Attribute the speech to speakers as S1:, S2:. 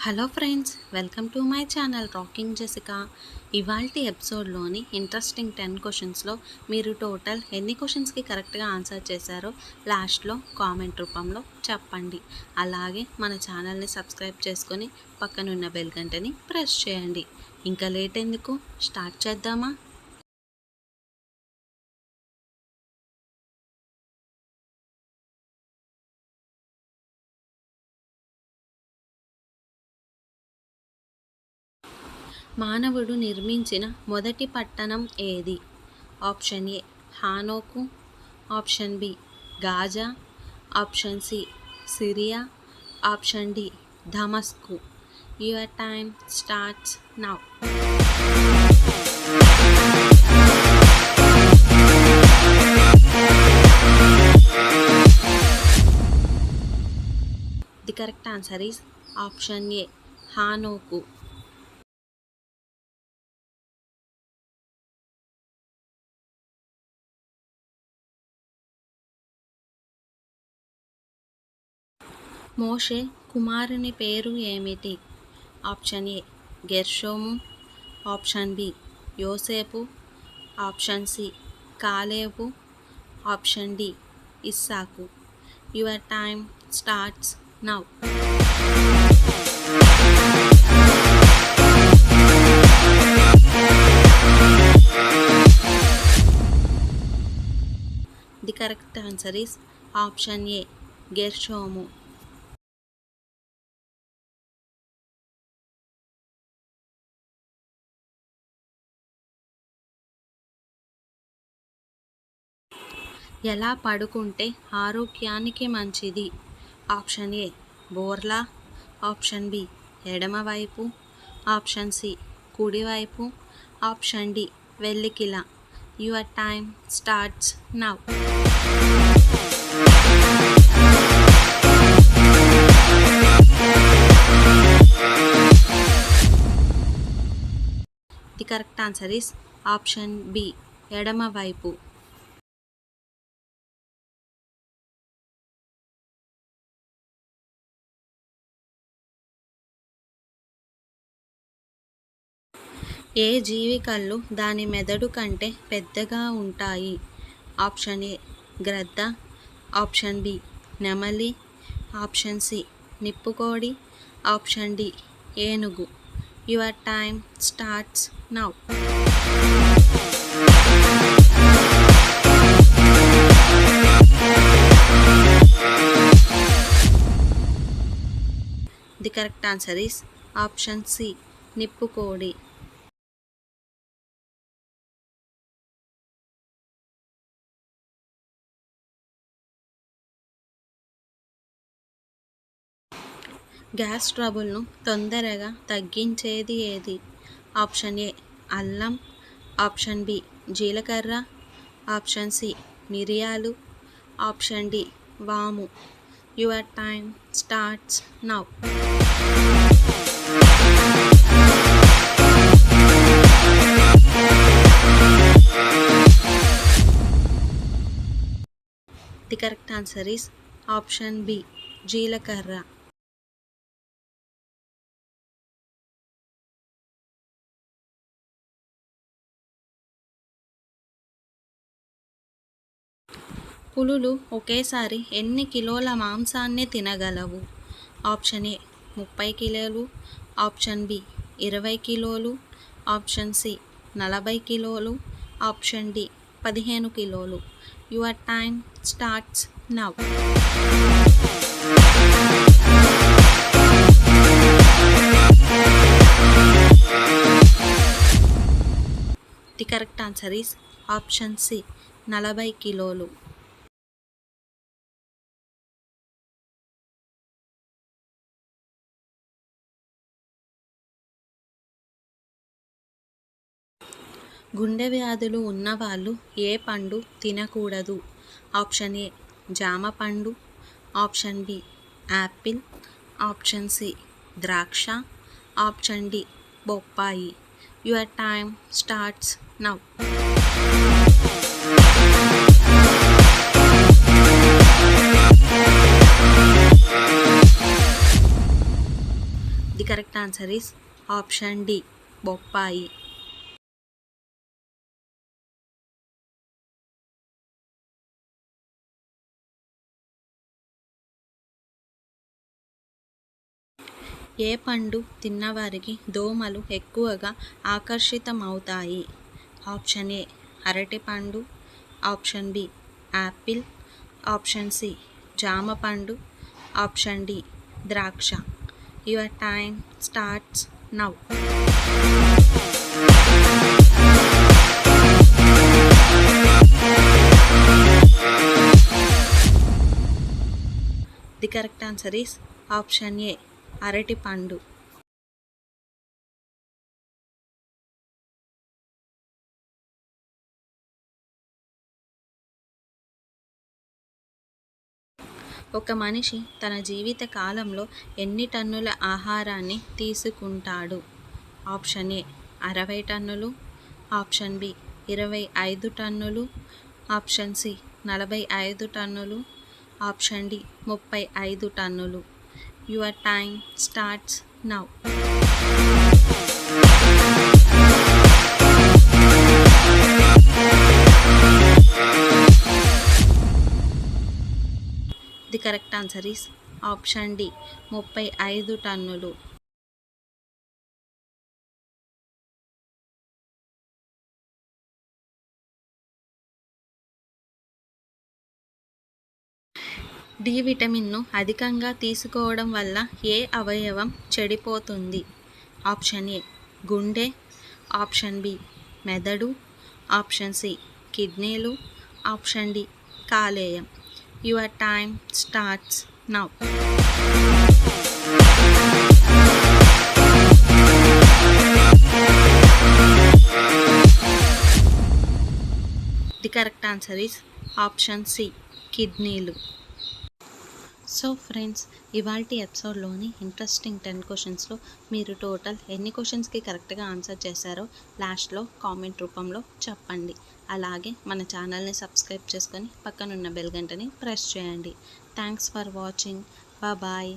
S1: Hello friends, welcome to my channel rocking Jessica. ఇవాల్టి ఎపిసోడ్లోని interesting 10 క్వశ్చన్స్లో మీరు టోటల్ ఎన్ని క్వశ్చన్స్కి కరెక్ట్గా ఆన్సర్ చేశారో లాస్ట్లో కామెంట్ రూపంలో చెప్పండి. అలాగే మన ఛానల్ని సబ్స్క్రైబ్ చేసుకొని పక్కనున్న బెల్ గంటని ప్రెస్ చేయండి. ఇంకా లేట్ ఎందుకు, స్టార్ట్ చేద్దామా? మానవుడు నిర్మించిన మొదటి పట్టణం ఏది? Option A Hanoch, option B Gaza, option C Syria, option D Damascus. Your time starts now. The correct answer is option A Hanoch. Moshe కుమారుని పేరు ఏమిటి? Option A Gershom, option B Yosef, option C Caleb, option D Isaac. Your time starts now. The correct answer is option A Gershom. ఎలా పడుకుంటే ఆరోగ్యానికి మంచిది? Option A బోర్లా, option B ఎడమవైపు, option C కుడివైపు, ఆప్షన్ డి వెల్లికిల. Your time starts now. The correct answer is option B ఎడమవైపు. ఏ జీవి కళ్ళు దాని మెదడు కంటే పెద్దగా ఉంటాయి? ఆప్షన్ ఏ గ్రద్ద, ఆప్షన్ బి నెమలి, ఆప్షన్ సి నిప్పుకోడి, ఆప్షన్ డి ఏనుగు. Your time starts now. The correct answer is option C నిప్పుకోడి. గ్యాస్ ట్రబుల్ను తొందరగా తగ్గించేది ఏది? ఆప్షన్ ఏ అల్లం, ఆప్షన్ బి జీలకర్ర, ఆప్షన్ సి మిరియాలు, ఆప్షన్ డి వాము. Your time starts now. The correct answer is option B జీలకర్ర. పులులు ఒకేసారి ఎన్ని కిలోల మాంసాన్ని తినగలవు? ఆప్షన్ ఏ 30 కిలోలు, ఆప్షన్ బి 20 కిలోలు, ఆప్షన్ సి 40 కిలోలు, ఆప్షన్ డి 15 కిలోలు. Your time starts now. The correct answer is option C 40 కిలోలు. గుండె వ్యాధులు ఉన్నవాళ్ళు ఏ పండు తినకూడదు? ఆప్షన్ ఏ జామ పండు, option B apple, option C ద్రాక్ష, ఆప్షన్ డి బొప్పాయి. Your time starts now. The correct answer is option D, బొప్పాయి. ఏ పండు తిన్నవారికి దోమలు ఎక్కువగా ఆకర్షితమవుతాయి? ఆప్షన్ ఏ అరటిపండు, option B apple, option C జామ పండు, ఆప్షన్ డి ద్రాక్ష. Your time starts now. The correct answer is option A అరటిపండు. ఒక మనిషి తన జీవిత కాలంలో ఎన్ని టన్నుల ఆహారాన్ని తీసుకుంటాడు? ఆప్షన్ ఏ 60 టన్నులు, ఆప్షన్ బి 25 టన్నులు, ఆప్షన్ సి 45 టన్నులు, ఆప్షన్ డి 35 టన్నులు. Your time starts now. The correct answer is option D 35 టన్నులు. డి విటమిన్ను అధికంగా తీసుకోవడం వల్ల ఏ అవయవం చెడిపోతుంది? ఆప్షన్ ఏ గుండె, ఆప్షన్ బి మెదడు, ఆప్షన్ సి కిడ్నీలు, ఆప్షన్ డి కాలేయం. Your time starts now. The correct answer is option C కిడ్నీలు. సో ఫ్రెండ్స్, ఇవాల్టి ఎపిసోడ్లోని ఇంట్రెస్టింగ్ 10 క్వశ్చన్స్లో మీరు టోటల్ ఎన్ని క్వశ్చన్స్కి కరెక్ట్గా ఆన్సర్ చేశారో లాస్ట్లో కామెంట్ రూపంలో చెప్పండి. అలాగే మన ఛానల్ని సబ్స్క్రైబ్ చేసుకొని పక్కనున్న బెల్ గంటని ప్రెస్ చేయండి. Thanks for watching. బాయ్.